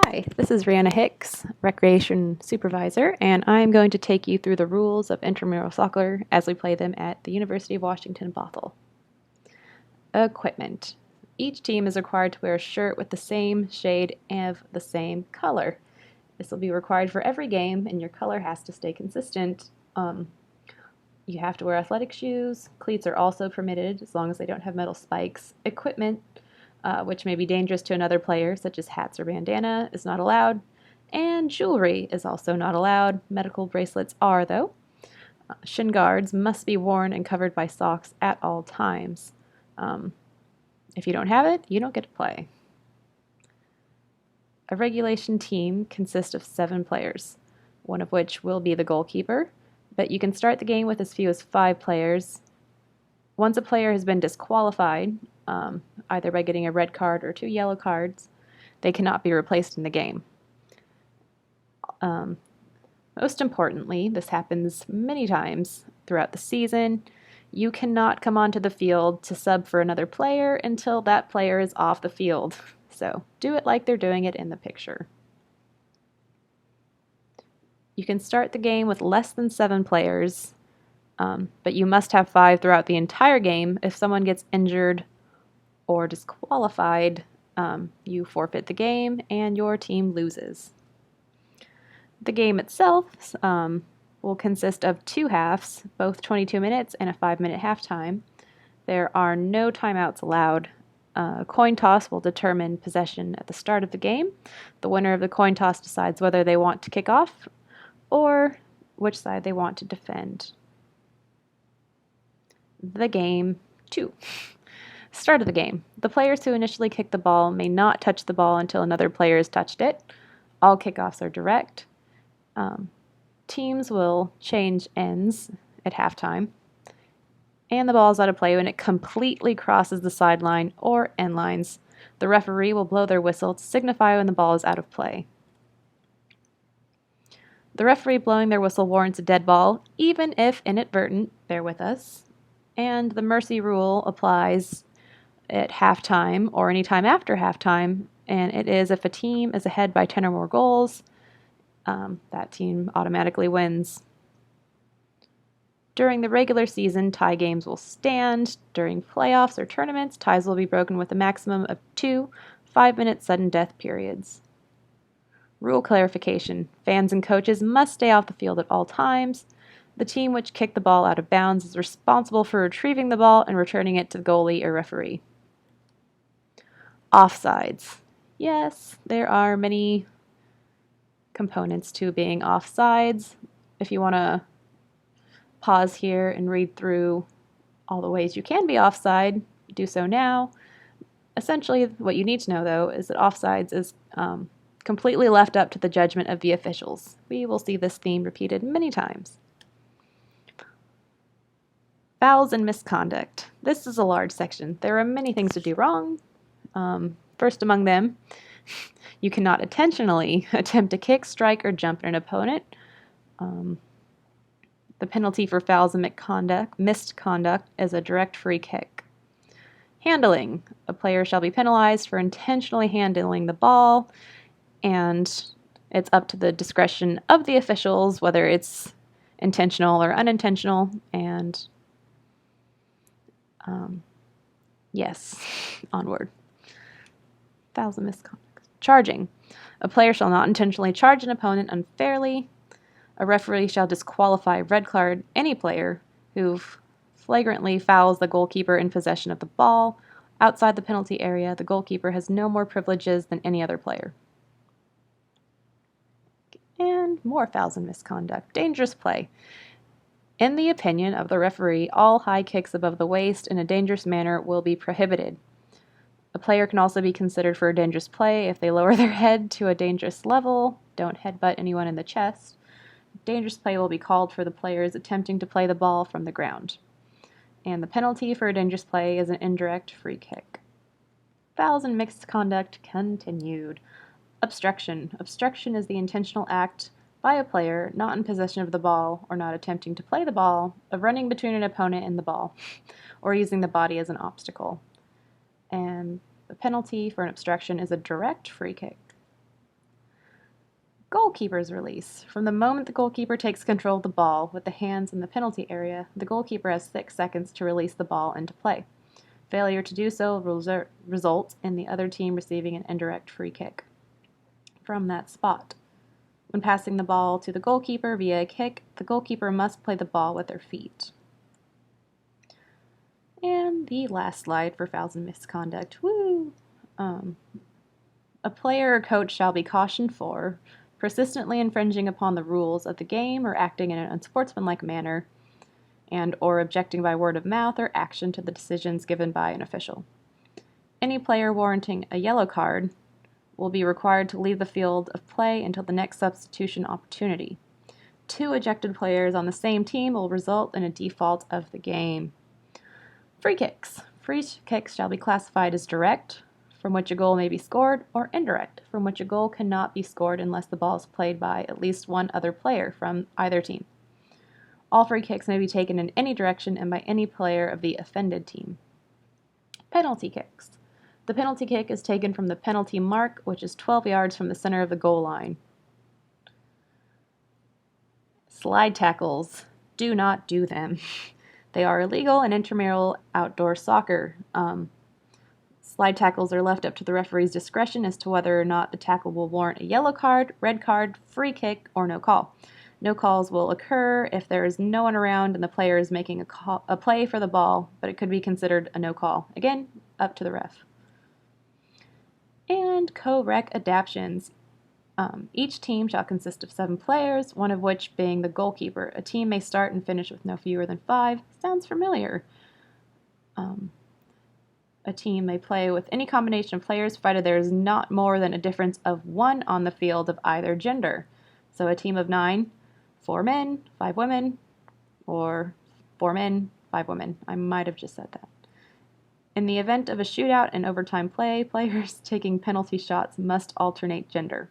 Hi, this is Rihanna Hicks, Recreation Supervisor, and I'm going to take you through the rules of intramural soccer as we play them at the University of Washington, Bothell. Equipment. Each team is required to wear a shirt with the same shade of the same color. This will be required for every game, and your color has to stay consistent. You have to wear athletic shoes. Cleats are also permitted as long as they don't have metal spikes. Equipment, which may be dangerous to another player, such as hats or bandana, is not allowed. And jewelry is also not allowed. Medical bracelets are, though. Shin guards must be worn and covered by socks at all times. If you don't have it, you don't get to play. A regulation team consists of 7 players, one of which will be the goalkeeper, but you can start the game with as few as 5 players. Once a player has been disqualified, either by getting a red card or 2 yellow cards, they cannot be replaced in the game. Most importantly, this happens many times throughout the season. You cannot come onto the field to sub for another player until that player is off the field. So do it like they're doing it in the picture. You can start the game with less than 7 players, but you must have 5 throughout the entire game. If someone gets injured or disqualified, you forfeit the game and your team loses. The game itself will consist of 2 halves, both 22 minutes and a 5-minute halftime. There are no timeouts allowed. A coin toss will determine possession at the start of the game. The winner of the coin toss decides whether they want to kick off or which side they want to defend. The game 2. Start of the game. The players who initially kick the ball may not touch the ball until another player has touched it. All kickoffs are direct. Teams will change ends at halftime. And the ball is out of play when it completely crosses the sideline or end lines. The referee will blow their whistle to signify when the ball is out of play. The referee blowing their whistle warrants a dead ball, even if inadvertent, bear with us. And the mercy rule applies at halftime or any time after halftime, and it is if a team is ahead by 10 or more goals, that team automatically wins. During the regular season, tie games will stand. During playoffs or tournaments, ties will be broken with a maximum of 2 5-minute sudden death periods. Rule clarification. Fans and coaches must stay off the field at all times. The team which kicked the ball out of bounds is responsible for retrieving the ball and returning it to the goalie or referee. Offsides. Yes, there are many components to being offsides. If you want to pause here and read through all the ways you can be offside, do so now. Essentially, what you need to know, though, is that offsides is completely left up to the judgment of the officials. We will see this theme repeated many times. Fouls and misconduct. This is a large section. There are many things to do wrong. First among them, you cannot intentionally attempt to kick, strike, or jump at an opponent. The penalty for fouls and misconduct is a direct free kick. Handling. A player shall be penalized for intentionally handling the ball, and it's up to the discretion of the officials whether it's intentional or unintentional, and yes, onward. Fouls and misconduct. Charging. A player shall not intentionally charge an opponent unfairly. A referee shall disqualify red card any player who flagrantly fouls the goalkeeper in possession of the ball. Outside the penalty area, the goalkeeper has no more privileges than any other player. And more fouls and misconduct. Dangerous play. In the opinion of the referee, all high kicks above the waist in a dangerous manner will be prohibited. A player can also be considered for a dangerous play if they lower their head to a dangerous level, don't headbutt anyone in the chest. Dangerous play will be called for the players attempting to play the ball from the ground. And the penalty for a dangerous play is an indirect free kick. Fouls and misconduct continued. Obstruction. Obstruction is the intentional act by a player not in possession of the ball or not attempting to play the ball, of running between an opponent and the ball, or using the body as an obstacle. And the penalty for an obstruction is a direct free kick. Goalkeeper's release. From the moment the goalkeeper takes control of the ball with the hands in the penalty area, the goalkeeper has 6 seconds to release the ball into play. Failure to do so will result in the other team receiving an indirect free kick from that spot. When passing the ball to the goalkeeper via a kick, the goalkeeper must play the ball with their feet. And the last slide for fouls and misconduct. Woo! A player or coach shall be cautioned for persistently infringing upon the rules of the game or acting in an unsportsmanlike manner and or objecting by word of mouth or action to the decisions given by an official. Any player warranting a yellow card will be required to leave the field of play until the next substitution opportunity. 2 ejected players on the same team will result in a default of the game. Free kicks. Free kicks shall be classified as direct, from which a goal may be scored, or indirect, from which a goal cannot be scored unless the ball is played by at least one other player from either team. All free kicks may be taken in any direction and by any player of the offended team. Penalty kicks. The penalty kick is taken from the penalty mark, which is 12 yards from the center of the goal line. Slide tackles. Do not do them. They are illegal in intramural outdoor soccer. Slide tackles are left up to the referee's discretion as to whether or not the tackle will warrant a yellow card, red card, free kick, or no call. No calls will occur if there is no one around and the player is making a play for the ball, but it could be considered a no call. Again, up to the ref. And co-rec adaptions. Each team shall consist of 7 players, one of which being the goalkeeper. A team may start and finish with no fewer than 5. Sounds familiar. A team may play with any combination of players provided there is not more than a difference of 1 on the field of either gender. So a team of 9, 4 men, 5 women, or 4 men, 5 women. I might have just said that. In the event of a shootout and overtime play, players taking penalty shots must alternate gender.